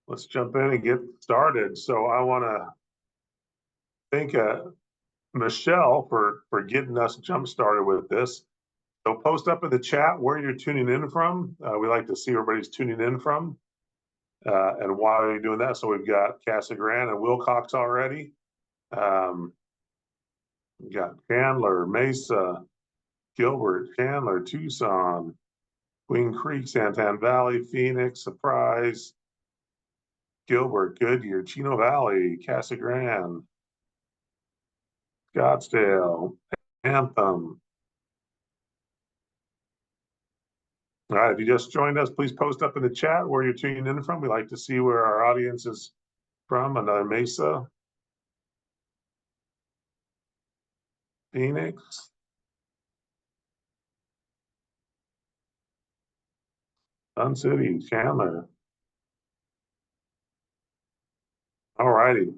Let's jump in and get started. So I want to thank Michelle for getting us jump started with this. So post up in the chat where you're tuning in from. We like to see everybody's tuning in from and why are you doing that. So we've got Casa Grande and Wilcox already. We got Chandler, Mesa, Gilbert, Chandler, Tucson, Queen Creek, Santan Valley, Phoenix, Surprise, Gilbert, Goodyear, Chino Valley, Casa Grande, Scottsdale, Anthem. All right, if you just joined us, please post up in the chat where you're tuning in from. We like to see where our audience is from. Another Mesa, Phoenix, Sun City, Chandler. All righty.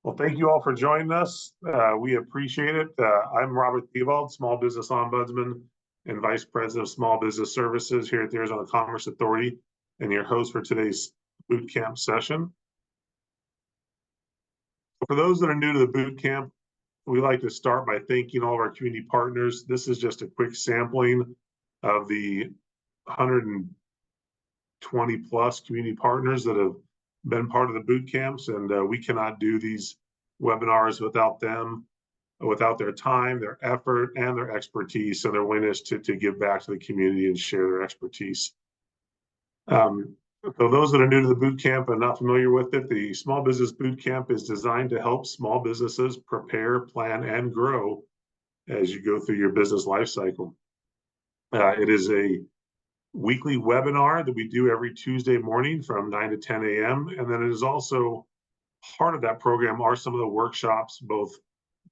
Well, thank you all for joining us. We appreciate it. I'm Robert Thiebald, Small Business Ombudsman and Vice President of Small Business Services here at the Arizona Commerce Authority, and your host for today's boot camp session. For those that are new to the boot camp, we like to start by thanking all of our community partners. This is just a quick sampling of the 120 plus community partners that have been part of the boot camps, and we cannot do these webinars without them, without their time, their effort, and their expertise, and their willingness to give back to the community and share their expertise. For those that are new to the boot camp and not familiar with it, the Small Business Boot Camp is designed to help small businesses prepare, plan, and grow as you go through your business life cycle. It is a weekly webinar that we do every Tuesday morning from 9 to 10 a.m. And then it is also part of that program are some of the workshops, both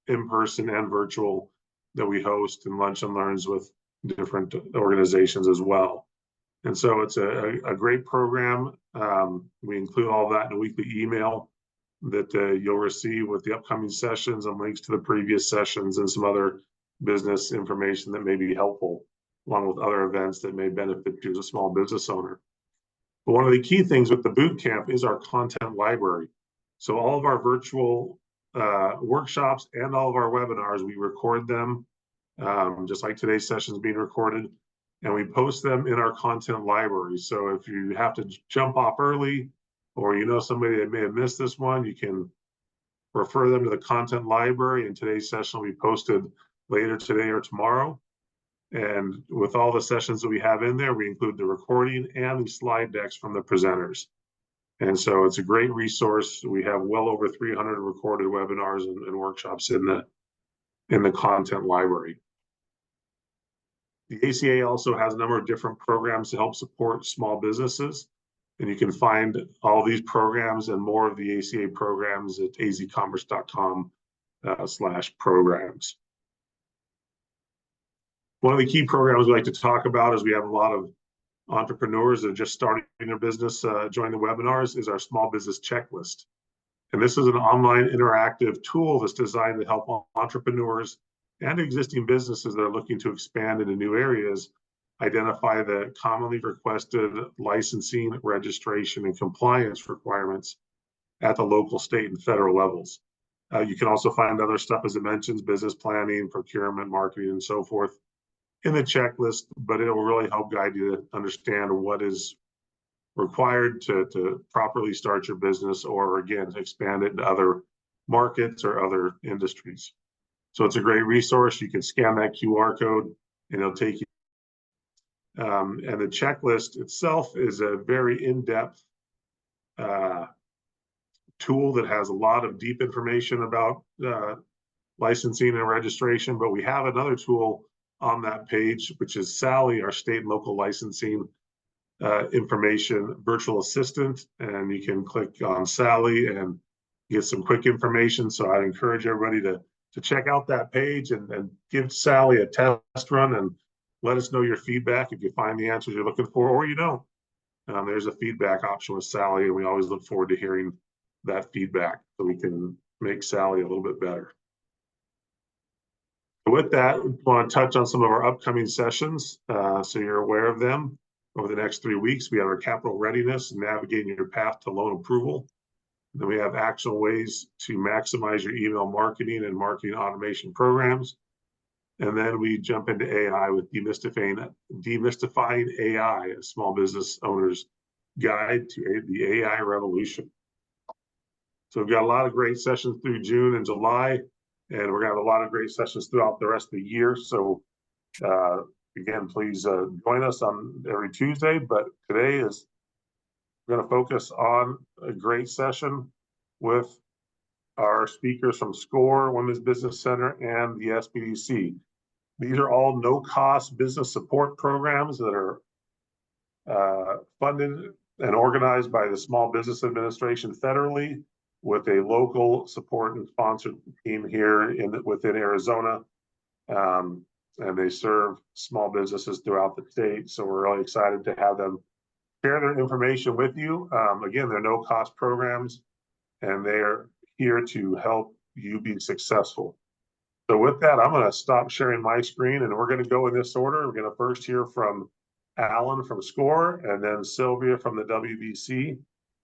in person and virtual, that we host and lunch and learns with different organizations as well. And so it's a great program. We include all that in a weekly email that you'll receive with the upcoming sessions and links to the previous sessions and some other business information that may be helpful, along with other events that may benefit you as a small business owner. But one of the key things with the boot camp is our content library. So all of our virtual workshops and all of our webinars, we record them, just like today's session is being recorded, and we post them in our content library. So if you have to jump off early, or you know somebody that may have missed this one, you can refer them to the content library, and today's session will be posted later today or tomorrow. And with all the sessions that we have in there, we include the recording and the slide decks from the presenters. And so it's a great resource. We have well over 300 recorded webinars and workshops in the content library. The ACA also has a number of different programs to help support small businesses. And you can find all these programs and more of the ACA programs at azcommerce.com/programs. One of the key programs we like to talk about is we have a lot of entrepreneurs that are just starting their business, join the webinars, is our small business checklist. And this is an online interactive tool that's designed to help entrepreneurs and existing businesses that are looking to expand into new areas identify the commonly requested licensing, registration, and compliance requirements at the local, state, and federal levels. You can also find other stuff, as it mentions, business planning, procurement, marketing, and so forth in the checklist, but it will really help guide you to understand what is required to properly start your business, or again, expand it into other markets or other industries. So it's a great resource. You can scan that QR code and it'll take you. And the checklist itself is a very in-depth tool that has a lot of deep information about licensing and registration, but we have another tool on that page, which is Sally, our state and local licensing information virtual assistant, and you can click on Sally and get some quick information. So I'd encourage everybody to check out that page and give Sally a test run and let us know your feedback if you find the answers you're looking for or you don't. There's a feedback option with Sally, and we always look forward to hearing that feedback so we can make Sally a little bit better. With that, we want to touch on some of our upcoming sessions so you're aware of them. over the next 3 weeks. We have our capital readiness and navigating your path to loan approval. Then we have actionable ways to maximize your email marketing and marketing automation programs. And then we jump into AI with demystifying AI, a small business owner's guide to the AI revolution. So we've got a lot of great sessions through June and July, and we're gonna have a lot of great sessions throughout the rest of the year. So again, please join us on every Tuesday, but today is we're going to focus on a great session with our speakers from SCORE, Women's Business Center, and the SBDC. These are all no-cost business support programs that are funded and organized by the Small Business Administration federally, with a local support and sponsored team here within Arizona. And they serve small businesses throughout the state. So we're really excited to have them share their information with you. Again, they're no-cost programs, and they're here to help you be successful. So with that, I'm going to stop sharing my screen, and we're going to go in this order. We're going to first hear from Alan from SCORE, and then Sylvia from the WBC,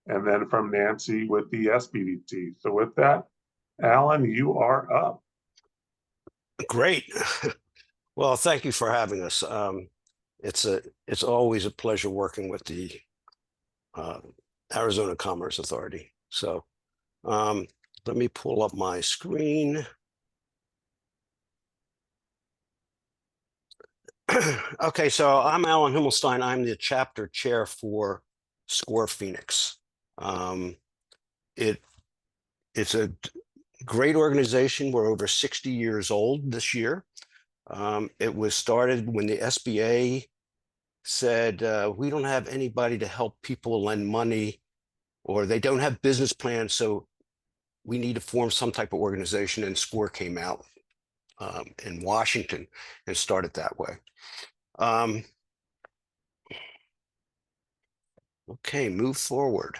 and then from Nancy with the SBDC. So with that, Alan, you are up. Great. Well, thank you for having us. It's always a pleasure working with the Arizona Commerce Authority. So let me pull up my screen. Okay, so I'm Alan Himmelstein. I'm the chapter chair for SCORE Phoenix. It's a great organization. We're over 60 years old this year. It was started when the SBA said, we don't have anybody to help people lend money, or they don't have business plans, so we need to form some type of organization, and SCORE came out in Washington and started that way. Okay, move forward.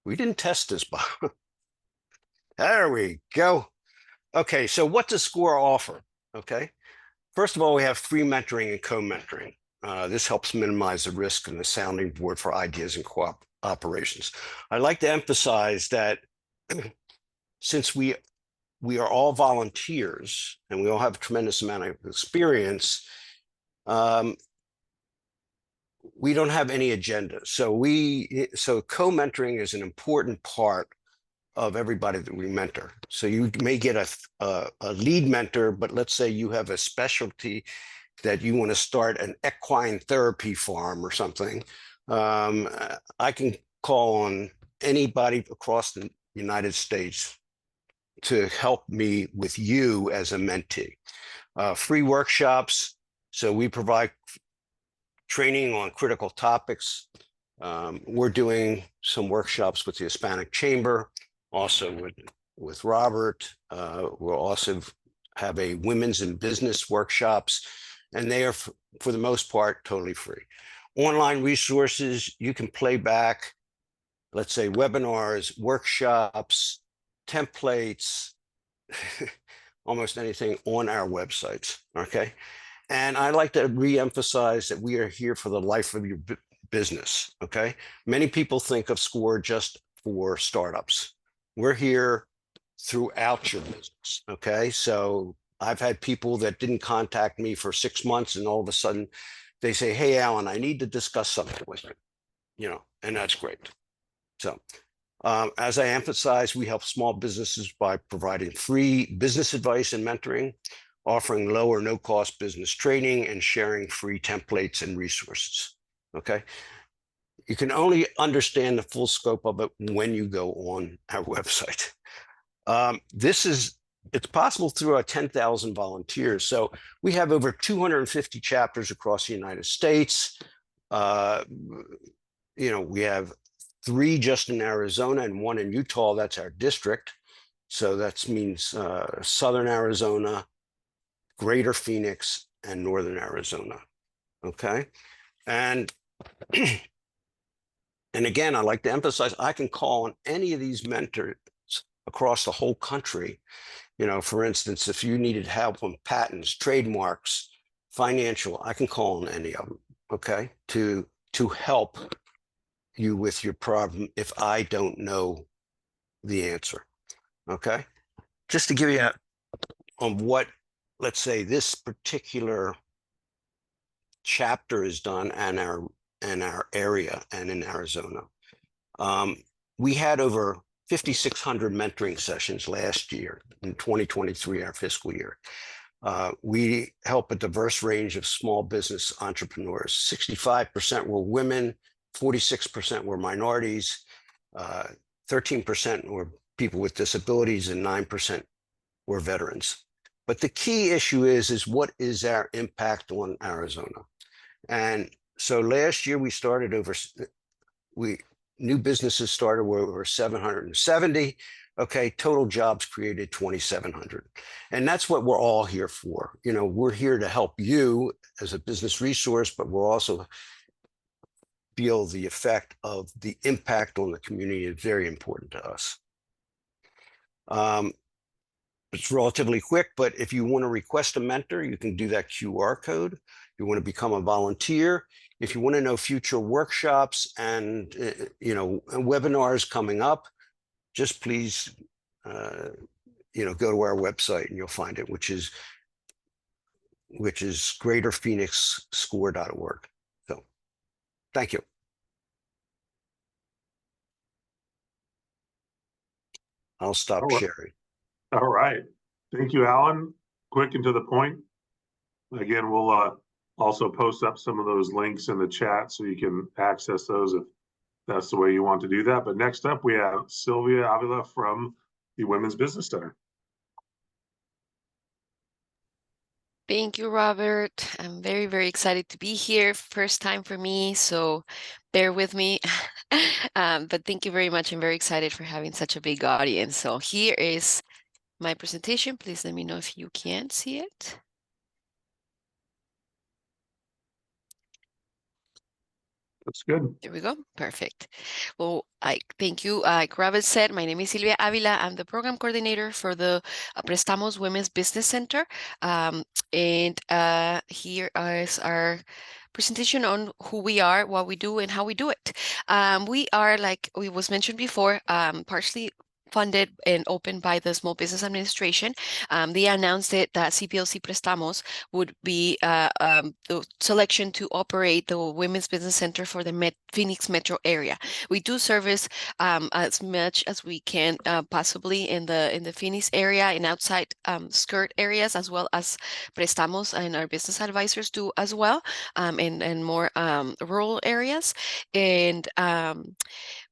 We didn't test this, but there we go. Okay, so what does SCORE offer? Okay, first of all, we have free mentoring and co-mentoring. This helps minimize the risk and the sounding board for ideas and cooperations. I'd like to emphasize that since we are all volunteers and we all have a tremendous amount of experience, we don't have any agenda. So co-mentoring is an important part of everybody that we mentor. So you may get a lead mentor, but let's say you have a specialty that you want to start an equine therapy farm or something. I can call on anybody across the United States to help me with you as a mentee. Free workshops. So we provide training on critical topics. We're doing some workshops with the Hispanic Chamber, also with Robert. We'll also have a women's in business workshops, and they are, for the most part, totally free. Online resources, you can play back, let's say, webinars, workshops, templates, almost anything on our websites, okay? And I like to re-emphasize that we are here for the life of your business, okay? Many people think of SCORE just for startups. We're here throughout your business, okay? So I've had people that didn't contact me for 6 months, and all of a sudden they say, hey, Alan, I need to discuss something with you, and that's great. So as I emphasize, we help small businesses by providing free business advice and mentoring, offering low or no cost business training, and sharing free templates and resources, okay? You can only understand the full scope of it when you go on our website. It's possible through our 10,000 volunteers. So we have over 250 chapters across the United States. We have 3 just in Arizona and 1 in Utah. That's our district. So that means Southern Arizona, Greater Phoenix, and Northern Arizona, okay? And again, I like to emphasize, I can call on any of these mentors across the whole country. For instance, if you needed help on patents, trademarks, financial, I can call on any of them, okay, to help you with your problem if I don't know the answer, okay? Just to give you on what, let's say, this particular chapter is done in our area and in Arizona. We had over 5,600 mentoring sessions last year in 2023, our fiscal year. We help a diverse range of small business entrepreneurs. 65% were women, 46% were minorities, 13% were people with disabilities, and 9% were veterans. But the key issue is what is our impact on Arizona? And so last year we started new businesses started with over 770. Okay, total jobs created 2,700. And that's what we're all here for. You know, we're here to help you as a business resource, but we're also feel the effect of the impact on the community is very important to us. It's relatively quick, but if you want to request a mentor, you can do that QR code. You want to become a volunteer. If you want to know future workshops and webinars coming up, just please go to our website and you'll find it, which is greaterphoenixscore.org. So thank you. I'll stop sharing. All right. Thank you, Alan. Quick and to the point. Again, we'll also post up some of those links in the chat so you can access those if that's the way you want to do that. But next up, we have Sylvia Avila from the Women's Business Center. Thank you, Robert. I'm very, very excited to be here. First time for me, so bear with me. But thank you very much. I'm very excited for having such a big audience. So here is my presentation. Please let me know if you can see it. That's good. There we go. Perfect. Well, thank you. Like Robert said, my name is Silvia Avila. I'm the program coordinator for the Prestamos Women's Business Center. And here is our presentation on who we are, what we do, and how we do it. We are, like we was mentioned before, partially funded and opened by the Small Business Administration. They announced it that CPLC Prestamos would be the selection to operate the Women's Business Center for the Phoenix metro area. We do service as much as we can possibly in the Phoenix area and outside skirt areas, as well as Prestamos and our business advisors do as well, in more rural areas. And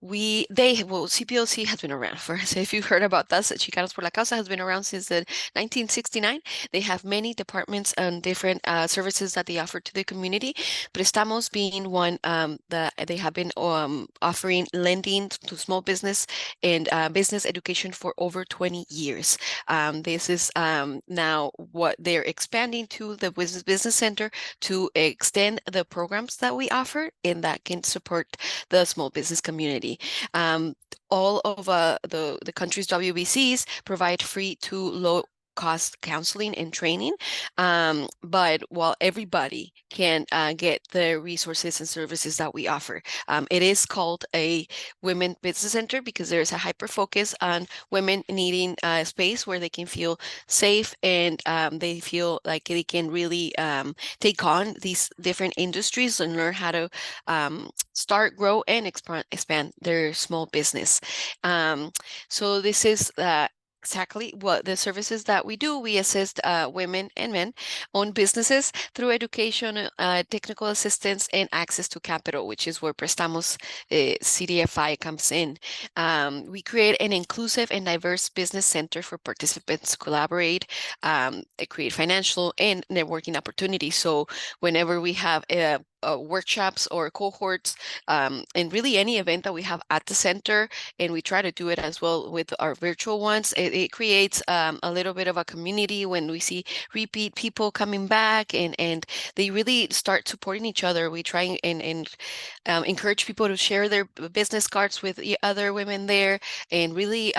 CPLC has been around for, so if you've heard about us, Chicanos por la Causa has been around since 1969. They have many departments and different services that they offer to the community. Prestamos being one that they have been offering lending to small business and business education for over 20 years. This is now what they're expanding to the business center to extend the programs that we offer and that can support the small business community. All of the country's WBCs provide free to low cost counseling and training, but while everybody can get the resources and services that we offer. It is called a Women Business Center because there's a hyper focus on women needing a space where they can feel safe and they feel like they can really take on these different industries and learn how to start, grow, and expand their small business. So this is exactly what the services that we do. We assist women and men own businesses through education, technical assistance, and access to capital, which is where Prestamos CDFI comes in. We create an inclusive and diverse business center for participants to collaborate, create financial and networking opportunities. So whenever we have workshops or cohorts, and really any event that we have at the center, and we try to do it as well with our virtual ones, it creates a little bit of a community when we see repeat people coming back and they really start supporting each other. We try and encourage people to share their business cards with the other women there and really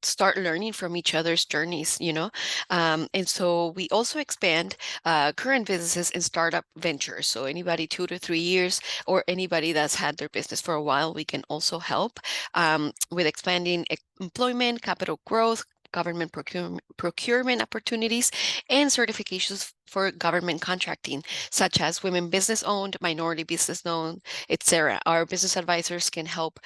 start learning from each other's journeys, you know. And so we also expand current businesses and startup ventures. So anybody 2 to 3 years or anybody that's had their business for a while, we can also help with expanding employment, capital growth, government procurement opportunities, and certifications for government contracting, such as women business owned, minority business owned, etc. Our business advisors can help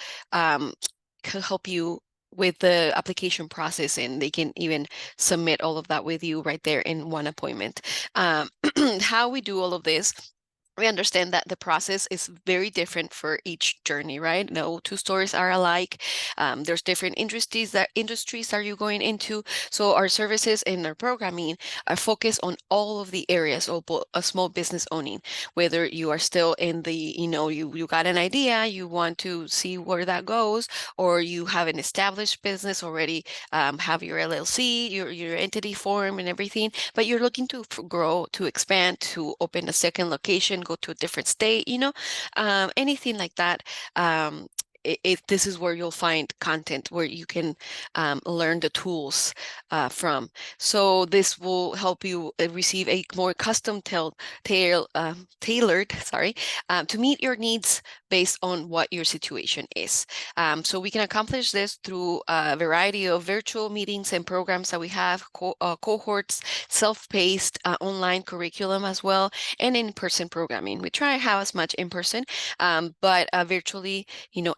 you with the application process, and they can even submit all of that with you right there in one appointment. How we do all of this, we understand that the process is very different for each journey, right? No two stories are alike. There's different industries that are you going into. So our services and our programming are focused on all of the areas of a small business owning, whether you are still in the, you got an idea, you want to see where that goes, or you have an established business already, have your LLC, your entity form and everything, but you're looking to grow, to expand, to open a second location, go to a different state, anything like that. This is where you'll find content where you can learn the tools from. So this will help you receive a more tailored, to meet your needs based on what your situation is. So we can accomplish this through a variety of virtual meetings and programs that we have, cohorts, self-paced online curriculum as well, and in-person programming. We try to have as much in-person, but virtually,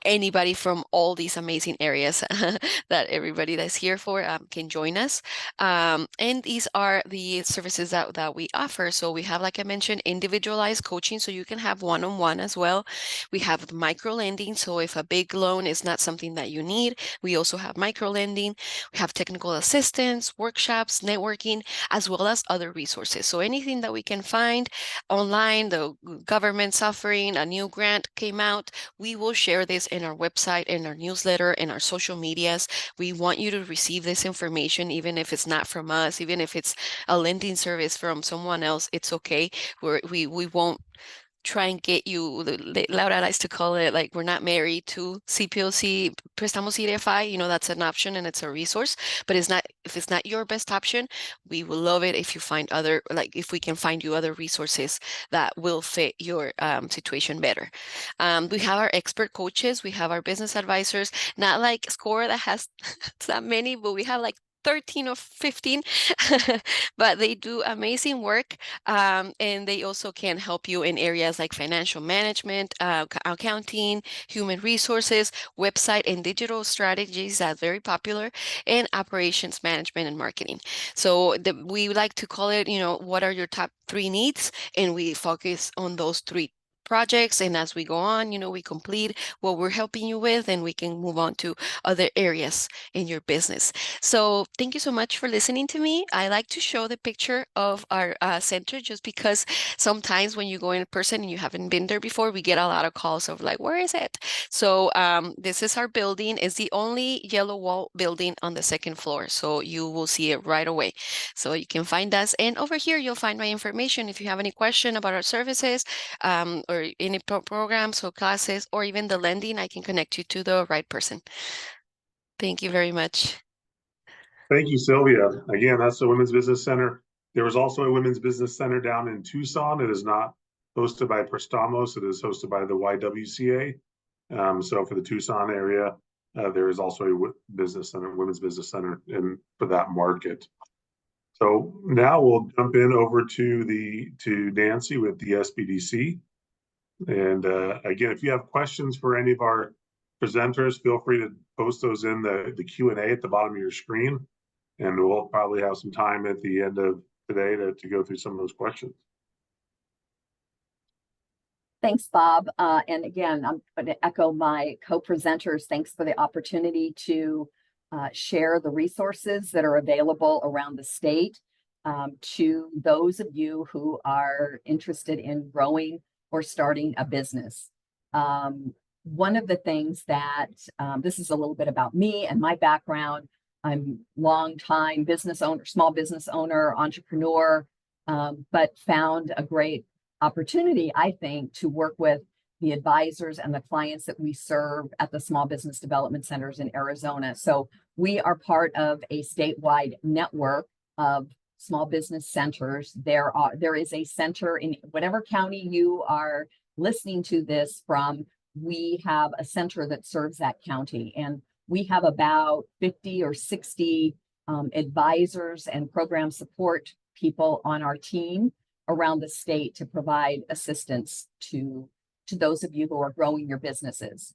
anybody from all these amazing areas that everybody that's here for can join us. And these are the services that we offer. So we have, like I mentioned, individualized coaching, so you can have one-on-one as well. We have micro lending, so if a big loan is not something that you need, we also have micro lending. We have technical assistance, workshops, networking, as well as other resources. So anything that we can find online, the government's offering, a new grant came out, we will share this in our website, in our newsletter, in our social medias. We want you to receive this information, even if it's not from us, even if it's a lending service from someone else, it's okay. We won't try and get you, Laura likes to call it, like, we're not married to CPOC, Prestamos IDFI, that's an option and it's a resource, but if it's not your best option, we will love it if you find if we can find you other resources that will fit your situation better. We have our expert coaches, we have our business advisors, not like SCORE that has that many, but we have like 13 or 15, but they do amazing work. And they also can help you in areas like financial management, accounting, human resources, website and digital strategies, that's very popular, and operations management and marketing. So we like to call it, what are your top 3 needs? And we focus on those 3 projects, and as we go on, we complete what we're helping you with, and we can move on to other areas in your business. So thank you so much for listening to me. I like to show the picture of our center just because sometimes when you go in person and you haven't been there before, we get a lot of calls of like, where is it? So this is our building. It's the only yellow wall building on the 2nd floor, so you will see it right away. So you can find us, and over here you'll find my information. If you have any question about our services, or any programs or classes, or even the lending, I can connect you to the right person. Thank you very much. Thank you, Sylvia. Again, that's the Women's Business Center. There was also a Women's Business Center down in Tucson. It is not hosted by Prestamos. It is hosted by the YWCA. So for the Tucson area, there is also a business center, Women's Business Center for that market. So now we'll jump in over to Nancy with the SBDC. And again, if you have questions for any of our presenters, feel free to post those in the Q&A at the bottom of your screen. And we'll probably have some time at the end of today to go through some of those questions. Thanks, Bob. And again, I'm going to echo my co-presenters. Thanks for the opportunity to share the resources that are available around the state to those of you who are interested in growing or starting a business. One of the things that, this is a little bit about me and my background. I'm long-time business owner, small business owner, entrepreneur, but found a great opportunity, I think, to work with the advisors and the clients that we serve at the small business development centers in Arizona. So we are part of a statewide network of small business centers. There is a center in whatever county you are listening to this from. We have a center that serves that county, and we have about 50 or 60 advisors and program support people on our team around the state to provide assistance to those of you who are growing your businesses.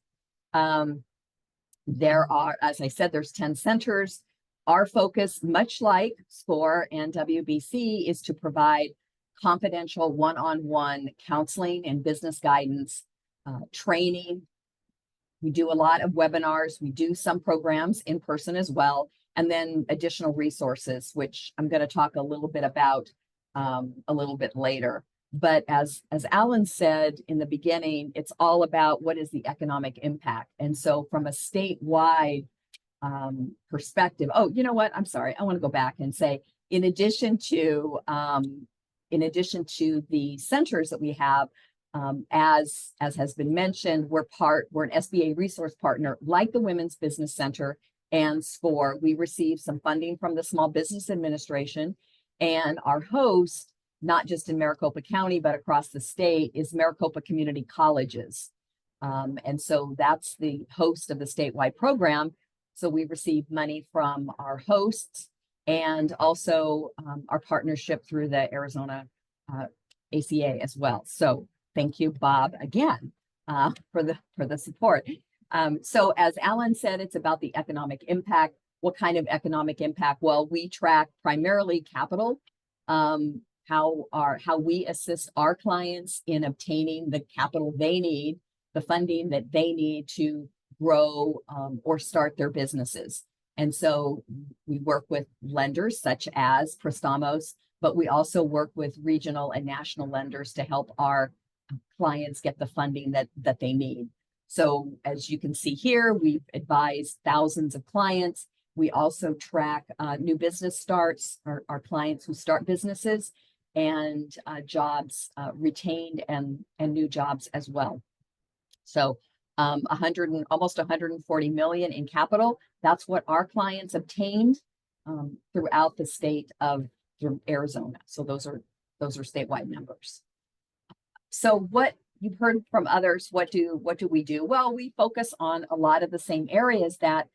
There are, as I said, there's 10 centers. Our focus, much like SCORE and WBC, is to provide confidential one-on-one counseling and business guidance, training. We do a lot of webinars. We do some programs in person as well, and then additional resources, which I'm going to talk a little bit about a little bit later. But as Alan said in the beginning, it's all about what is the economic impact. And so from a statewide perspective, oh, you know what? I'm sorry. I want to go back and say, in addition to the centers that we have, as has been mentioned, we're an SBA resource partner like the Women's Business Center and SCORE. We receive some funding from the Small Business Administration, and our host, not just in Maricopa County, but across the state, is Maricopa Community Colleges. And so that's the host of the statewide program. So we receive money from our hosts and also our partnership through the Arizona ACA as well. So thank you, Bob, again, for the support. So as Alan said, it's about the economic impact. What kind of economic impact? Well, we track primarily capital, how we assist our clients in obtaining the capital they need, the funding that they need to grow or start their businesses. And so we work with lenders such as Prestamos, but we also work with regional and national lenders to help our clients get the funding that they need. So as you can see here, we've advised thousands of clients. We also track new business starts, our clients who start businesses, and jobs retained and new jobs as well. So almost 140 million in capital. That's what our clients obtained throughout the state of Arizona. So those are statewide numbers. So what you've heard from others, what do we do? Well, we focus on a lot of the same areas that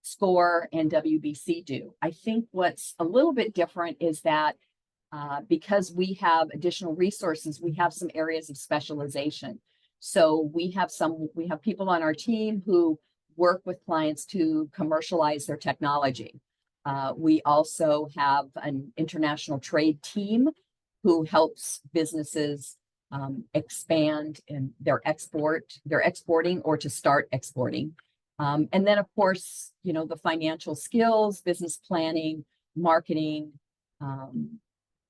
SCORE and WBC do. I think what's a little bit different is that because we have additional resources, we have some areas of specialization. So we have people on our team who work with clients to commercialize their technology. We also have an international trade team who helps businesses expand in their exporting or to start exporting. And then, of course, the financial skills, business planning, marketing,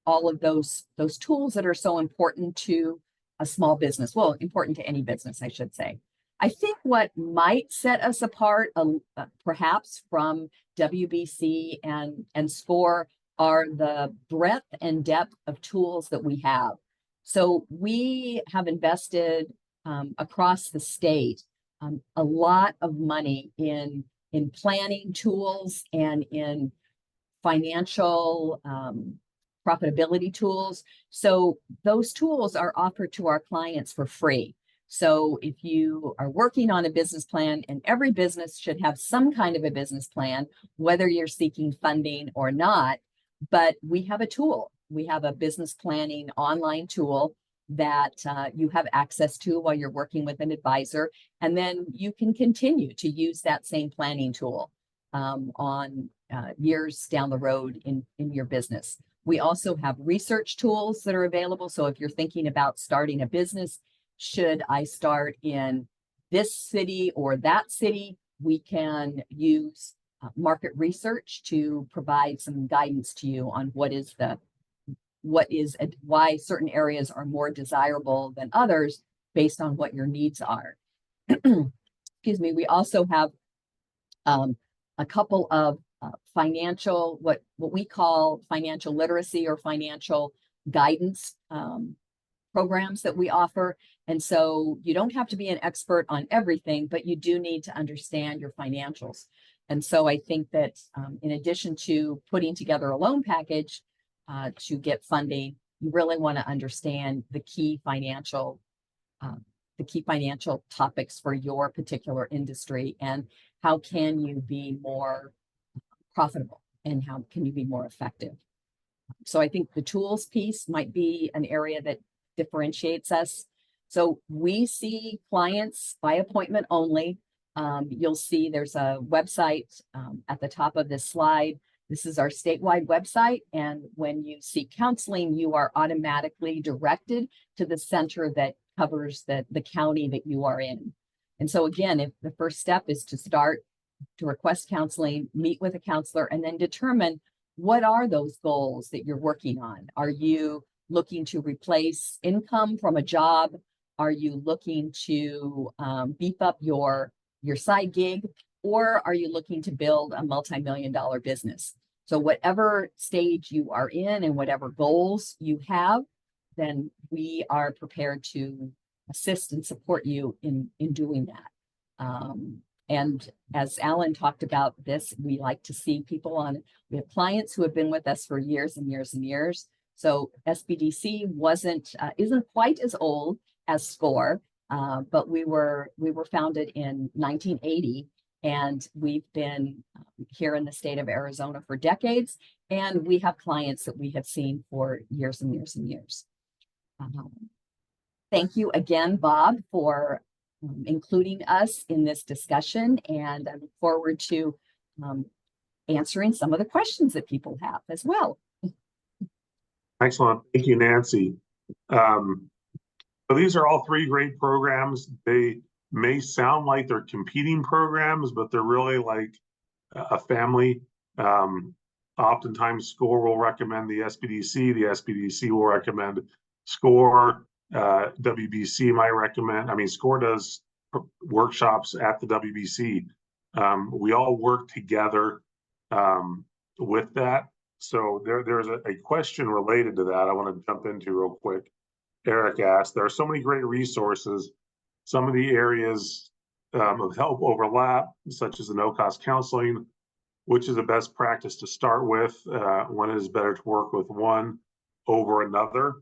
all of those tools that are so important to a small business. Well, important to any business, I should say. I think what might set us apart, perhaps from WBC and SCORE, are the breadth and depth of tools that we have. So we have invested across the state a lot of money in planning tools and in financial profitability tools. So those tools are offered to our clients for free. So if you are working on a business plan, and every business should have some kind of a business plan, whether you're seeking funding or not, but we have a tool. We have a business planning online tool that you have access to while you're working with an advisor. And then you can continue to use that same planning tool on years down the road in your business. We also have research tools that are available. So if you're thinking about starting a business, should I start in this city or that city, we can use market research to provide some guidance to you on why certain areas are more desirable than others based on what your needs are. Excuse me. We also have a couple of financial, what we call financial literacy or financial guidance programs that we offer. And so you don't have to be an expert on everything, but you do need to understand your financials. And so I think that in addition to putting together a loan package to get funding, you really want to understand the key financial topics for your particular industry, and how can you be more profitable and how can you be more effective. So I think the tools piece might be an area that differentiates us. So we see clients by appointment only. You'll see there's a website at the top of this slide. This is our statewide website. And when you seek counseling, you are automatically directed to the center that covers the county that you are in. And so again, if the first step is to request counseling, meet with a counselor, and then determine what are those goals that you're working on. Are you looking to replace income from a job? Are you looking to beef up your side gig? Or are you looking to build a multi-million-dollar business? So whatever stage you are in and whatever goals you have, then we are prepared to assist and support you in doing that. And as Alan talked about this, we like to see people we have clients who have been with us for years and years and years. So SBDC isn't quite as old as SCORE, but we were founded in 1980, and we've been here in the state of Arizona for decades, and we have clients that we have seen for years and years and years. Thank you again, Bob, for including us in this discussion, and I look forward to answering some of the questions that people have as well. Excellent. Thank you, Nancy. So these are all three great programs. They may sound like they're competing programs, but they're really like a family. Oftentimes SCORE will recommend the SBDC will recommend SCORE, WBC might recommend. I mean, SCORE does workshops at the WBC. We all work together with that. So there's a question related to that I want to jump into real quick. Eric asked, there are so many great resources. Some of the areas of help overlap, such as the no-cost counseling. Which is the best practice to start with? When it is better to work with one over another?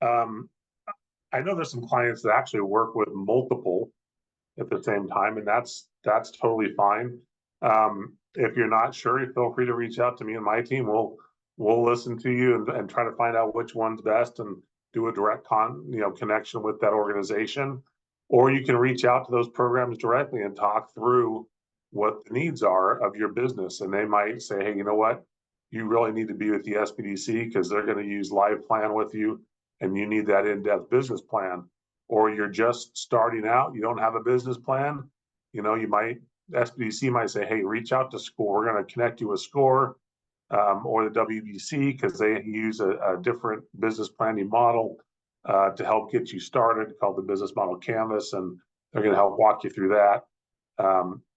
I know there's some clients that actually work with multiple at the same time, and that's totally fine. If you're not sure, feel free to reach out to me and my team. We'll listen to you and try to find out which one's best and do a direct connection with that organization. Or you can reach out to those programs directly and talk through what the needs are of your business. And they might say, hey, you know what? You really need to be with the SBDC because they're going to use live plan with you and you need that in-depth business plan. Or you're just starting out, you don't have a business plan. SBDC might say, hey, reach out to SCORE. We're going to connect you with SCORE or the WBC because they use a different business planning model to help get you started called the Business Model Canvas. And they're going to help walk you through that.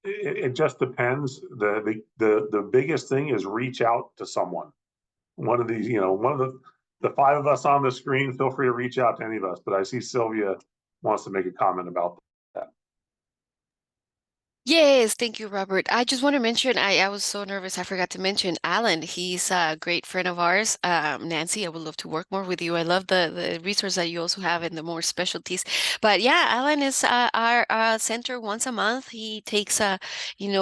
It just depends. The biggest thing is reach out to someone. One of these, one of the five of us on the screen, feel free to reach out to any of us. But I see Sylvia wants to make a comment about that. Yes, thank you, Robert. I just want to mention, I was so nervous, I forgot to mention Alan. He's a great friend of ours. Nancy, I would love to work more with you. I love the resource that you also have in the more specialties. But yeah, Alan is our center once a month. He takes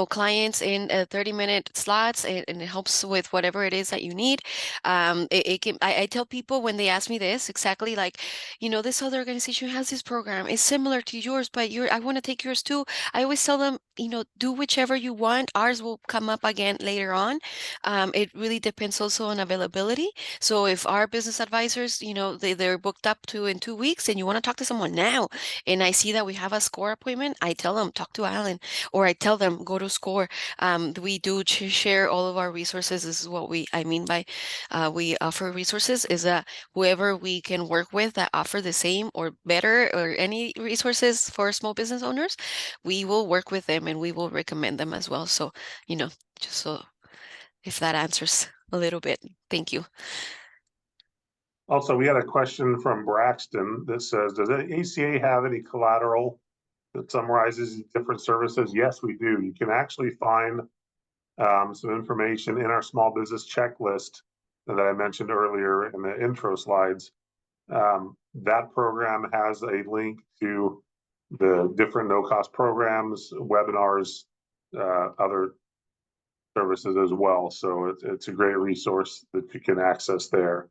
clients in 30-minute slots and it helps with whatever it is that you need. I tell people when they ask me this exactly like, this other organization has this program. It's similar to yours, but I want to take yours too. I always tell them, do whichever you want. Ours will come up again later on. It really depends also on availability. So if our business advisors, they're booked up in 2 weeks and you want to talk to someone now, and I see that we have a SCORE appointment, I tell them, talk to Alan, or I tell them, go to SCORE. We do share all of our resources. This is what I mean by we offer resources is that whoever we can work with that offer the same or better or any resources for small business owners, we will work with them and we will recommend them as well. So, just so if that answers a little bit. Thank you. Also, we had a question from Braxton that says, does the ACA have any collateral that summarizes different services? Yes, we do. You can actually find some information in our small business checklist that I mentioned earlier in the intro slides. That program has a link to the different no-cost programs, webinars, other services as well. So it's a great resource that you can access there.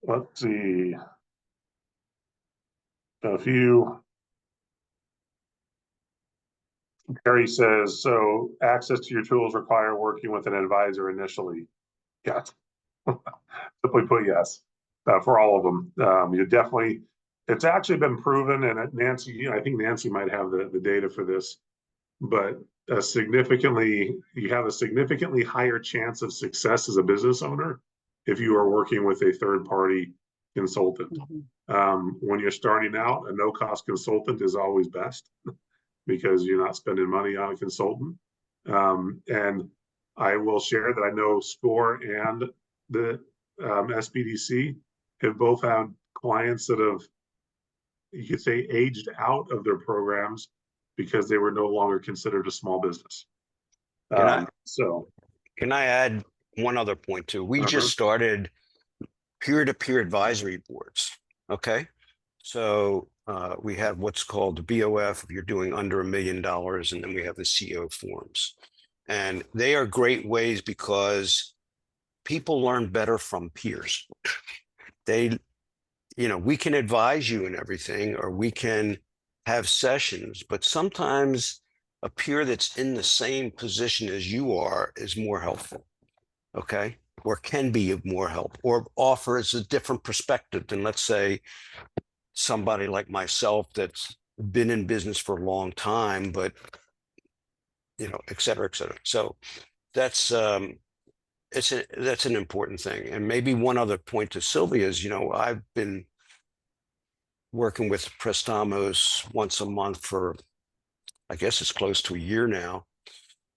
Let's see. Barry says, so access to your tools require working with an advisor initially. Yes. Simply put, yes. For all of them. You definitely, it's actually been proven, and Nancy, I think Nancy might have the data for this, but you have a significantly higher chance of success as a business owner if you are working with a third-party consultant. When you're starting out, a no-cost consultant is always best because you're not spending money on a consultant. And I will share that I know SCORE and the SBDC have both had clients that have, you could say, aged out of their programs because they were no longer considered a small business. Can I add one other point too? We just started peer-to-peer advisory boards. Okay, so we have what's called the BOF if you're doing under $1 million, and then we have the CO forms, and they are great ways because people learn better from peers. We can advise you and everything, or we can have sessions, but sometimes a peer that's in the same position as you are is more helpful, okay? Or can be of more help, or offers a different perspective than, let's say, somebody like myself that's been in business for a long time, but, et cetera, et cetera. So that's that's an important thing. And maybe one other point to Sylvia is, I've been working with Prestamos once a month for, I guess it's close to a year now.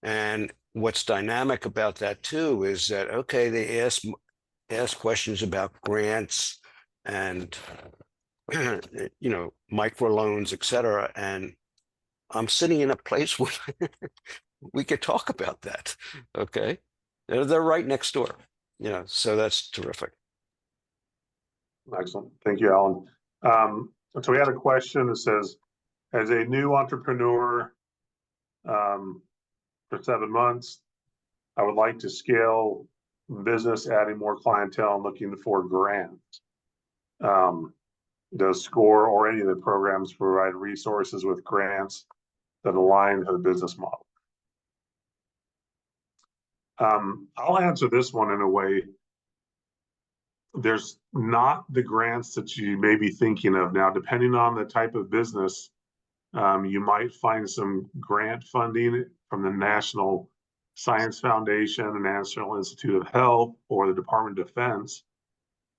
And what's dynamic about that too is that, okay, they ask questions about grants and, microloans, et cetera. And I'm sitting in a place where we could talk about that. Okay. They're right next door, so that's terrific. Excellent. Thank you, Alan. So we had a question that says, as a new entrepreneur for 7 months, I would like to scale business, adding more clientele and looking for grants. Does SCORE or any of the programs provide resources with grants that align to the business model? I'll answer this one in a way. There's not the grants that you may be thinking of now. Depending on the type of business, you might find some grant funding from the National Science Foundation, the National Institute of Health, or the Department of Defense.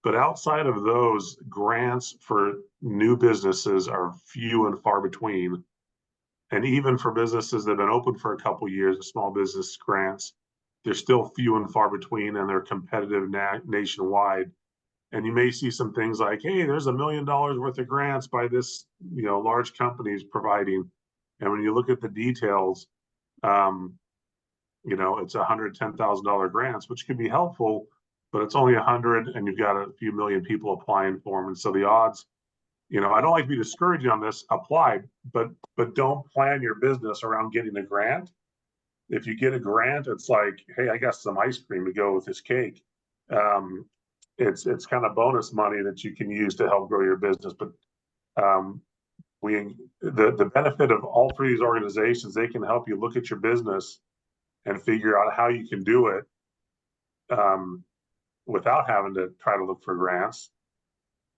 But outside of those, grants for new businesses are few and far between. And even for businesses that have been open for a couple of years, the small business grants, they're still few and far between, and they're competitive nationwide. And you may see some things like, hey, there's $1 million worth of grants by this, large companies providing. And when you look at the details, it's $110,000 grants, which can be helpful, but it's only 100, and you've got a few million people applying for them. And so the odds, I don't like to be discouraging on this, apply, but don't plan your business around getting a grant. If you get a grant, it's like, hey, I got some ice cream to go with this cake. It's kind of bonus money that you can use to help grow your business. But the benefit of all three of these organizations, they can help you look at your business and figure out how you can do it without having to try to look for grants.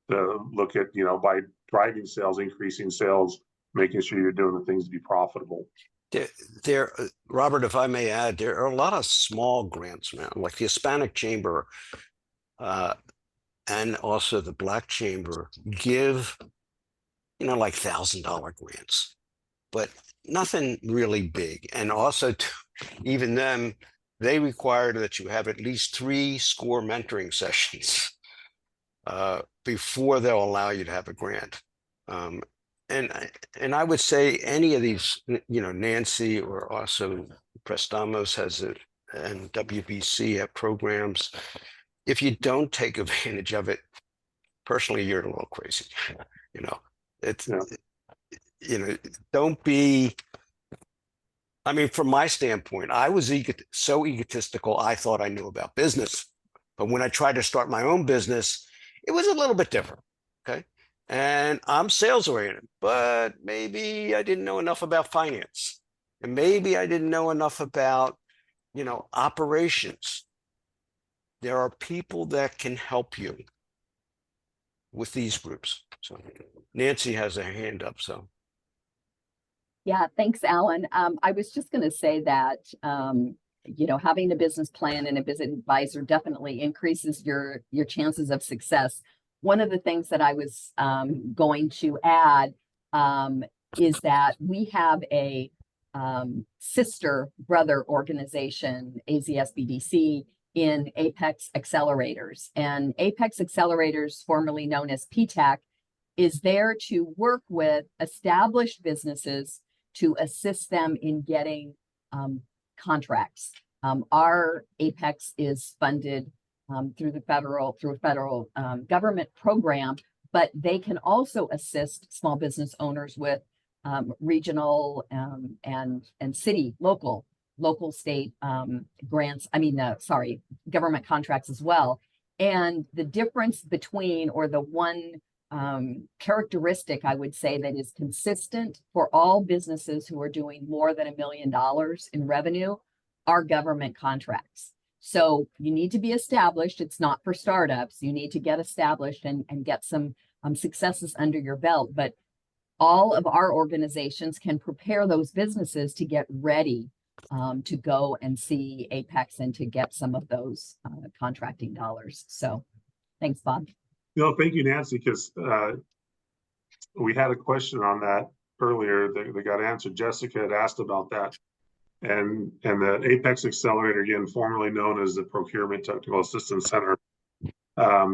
To look at, by driving sales, increasing sales, making sure you're doing the things to be profitable. Robert, if I may add, there are a lot of small grants now, like the Hispanic Chamber and also the Black Chamber give, like $1,000 grants, but nothing really big. And also, even them, they require that you have at least 3 SCORE mentoring sessions before they'll allow you to have a grant. And I would say any of these, Nancy or also Prestamos has it, and WBC have programs. If you don't take advantage of it, personally, you're a little crazy. It's, don't be. I mean, from my standpoint, I was so egotistical, I thought I knew about business. But when I tried to start my own business, it was a little bit different. Okay. And I'm sales oriented, but maybe I didn't know enough about finance. And maybe I didn't know enough about, operations. There are people that can help you with these groups. So Nancy has her hand up, so. Yeah, thanks, Alan. I was just going to say that, having a business plan and a business advisor definitely increases your chances of success. One of the things that I was going to add is that we have a sister brother organization, AZSBDC, in Apex Accelerators. And Apex Accelerators, formerly known as PTAC, is there to work with established businesses to assist them in getting contracts. Our Apex is funded through a federal government program, but they can also assist small business owners with regional and city, local, state grants. Government contracts as well. And the difference between, or the one characteristic I would say that is consistent for all businesses who are doing more than $1 million in revenue are government contracts. So you need to be established. It's not for startups. You need to get established and get some successes under your belt. But all of our organizations can prepare those businesses to get ready to go and see Apex and to get some of those contracting dollars. So thanks, Bob. No, thank you, Nancy, because we had a question on that earlier that got answered. Jessica had asked about that. And the Apex Accelerator, again, formerly known as the Procurement Technical Assistance Center,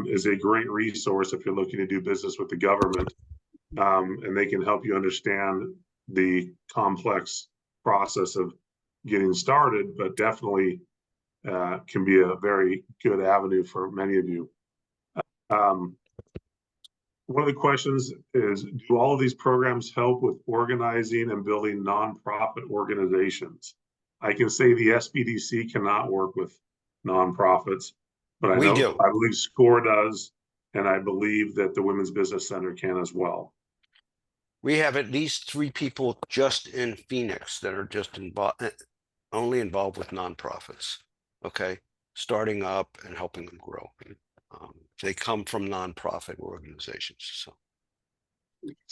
is a great resource if you're looking to do business with the government. And they can help you understand the complex process of getting started, but definitely can be a very good avenue for many of you. One of the questions is, do all of these programs help with organizing and building nonprofit organizations? I can say the SBDC cannot work with nonprofits, but I believe SCORE does, and I believe that the Women's Business Center can as well. We have at least 3 people just in Phoenix that are just only involved with nonprofits, okay? Starting up and helping them grow. They come from nonprofit organizations. So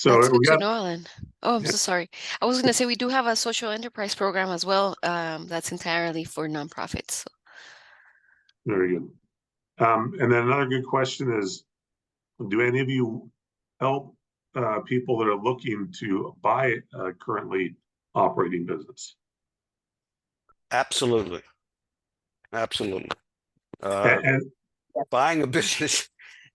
that's good to know, Alan. Oh, I'm so sorry. I was going to say we do have a social enterprise program as well. That's entirely for nonprofits. So. Very good. And then another good question is, do any of you help people that are looking to buy a currently operating business? Absolutely. Absolutely. And buying a business,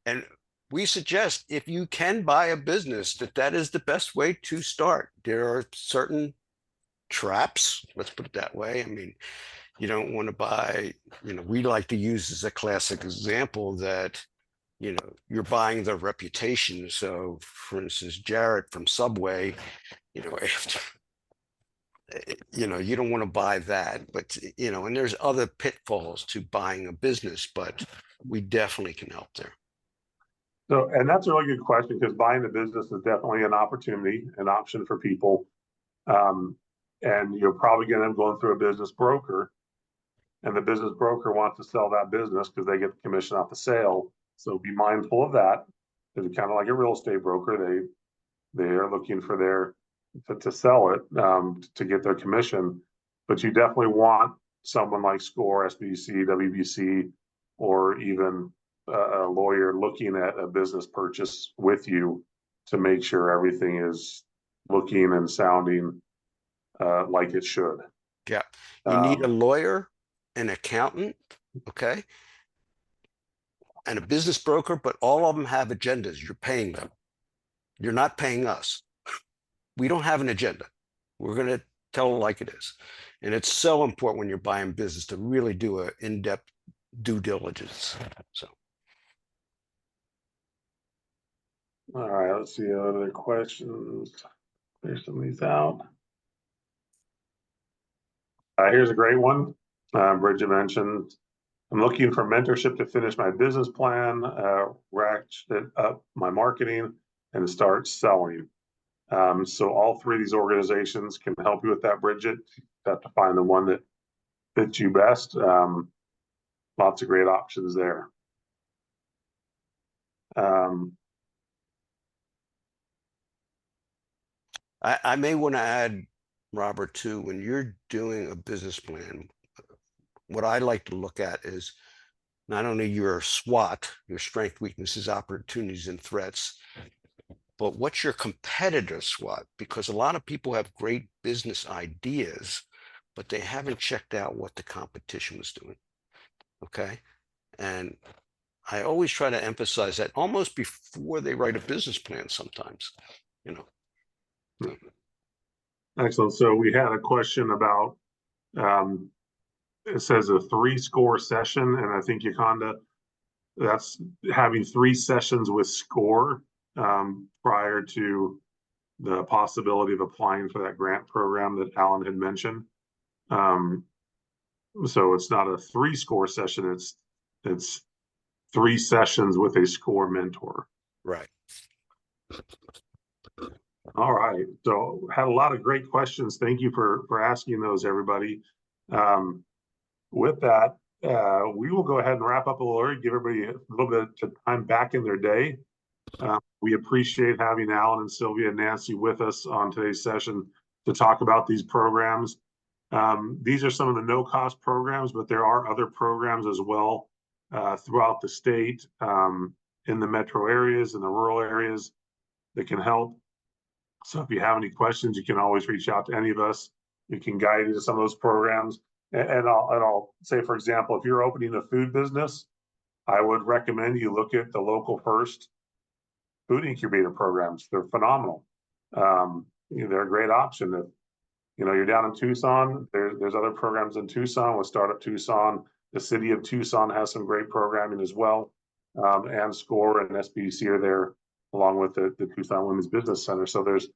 and we suggest if you can buy a business, that is the best way to start. There are certain traps, let's put it that way. I mean, you don't want to buy, we like to use as a classic example that, you're buying their reputation. So for instance, Jared from Subway, after, you don't want to buy that, but, and there's other pitfalls to buying a business, but we definitely can help there. So, and that's a really good question, because buying a business is definitely an opportunity, an option for people. And you're probably going to be going through a business broker, and the business broker wants to sell that business because they get the commission off the sale. So be mindful of that. It's kind of like a real estate broker. They are looking for to sell it to get their commission. But you definitely want someone like SCORE, SBDC, WBC, or even a lawyer looking at a business purchase with you to make sure everything is looking and sounding like it should. Yeah, you need a lawyer an accountant, okay, and a business broker, but all of them have agendas. You're paying them. You're not paying us. We don't have an agenda. We're going to tell it like it is. And it's so important when you're buying business to really do an in-depth due diligence. So. All right, let's see other questions. Clear some of these out. Here's a great one. Bridget mentioned, I'm looking for mentorship to finish my business plan, ratchet up my marketing, and start selling. So all three of these organizations can help you with that, Bridget. You have to find the one that fits you best. Lots of great options there. I may want to add, Robert, too, when you're doing a business plan, what I like to look at is not only your SWOT, your strength, weaknesses, opportunities, and threats, but what's your competitor SWOT? Because a lot of people have great business ideas, but they haven't checked out what the competition was doing. Okay. And I always try to emphasize that almost before they write a business plan sometimes, you know. Excellent. So we had a question about, it says a 3-score session, and I think Yakanda, that's having 3 sessions with SCORE prior to the possibility of applying for that grant program that Alan had mentioned. So it's not a 3-score session, it's 3 sessions with a SCORE mentor. Right. All right, so had a lot of great questions. Thank you for asking those, everybody. With that, we will go ahead and wrap up a little early, give everybody a little bit of time back in their day. We appreciate having Alan and Sylvia and Nancy with us on today's session to talk about these programs. These are some of the no-cost programs, but there are other programs as well throughout the state, in the metro areas and the rural areas that can help. So if you have any questions, you can always reach out to any of us. We can guide you to some of those programs. And I'll say, for example, if you're opening a food business, I would recommend you look at the Local First food incubator programs. They're phenomenal. They're a great option. If you're down in Tucson, there's other programs in Tucson with Startup Tucson. The city of Tucson has some great programming as well. And SCORE and SBDC are there, along with the Tucson Women's Business Center. So there's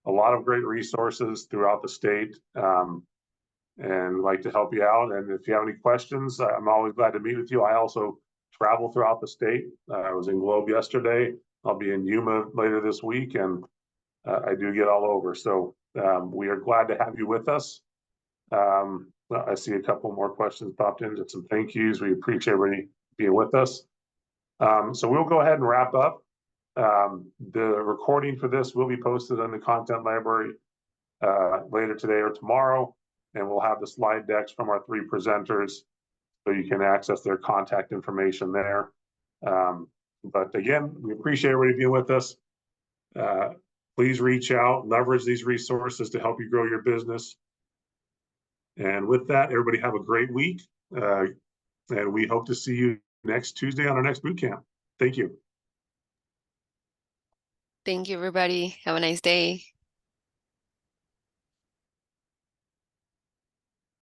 a lot of great resources throughout the state, and we'd like to help you out. And if you have any questions, I'm always glad to meet with you. I also travel throughout the state. I was in Globe yesterday. I'll be in Yuma later this week, and I do get all over. So we are glad to have you with us. I see a couple more questions popped in, just some thank yous. We appreciate everybody being with us. So we'll go ahead and wrap up. The recording for this will be posted on the content library later today or tomorrow, and we'll have the slide decks from our 3 presenters, so you can access their contact information there. But again, we appreciate everybody being with us. Please reach out, leverage these resources to help you grow your business. And with that, everybody have a great week. And we hope to see you next Tuesday on our next boot camp. Thank you. Thank you, everybody. Have a nice day.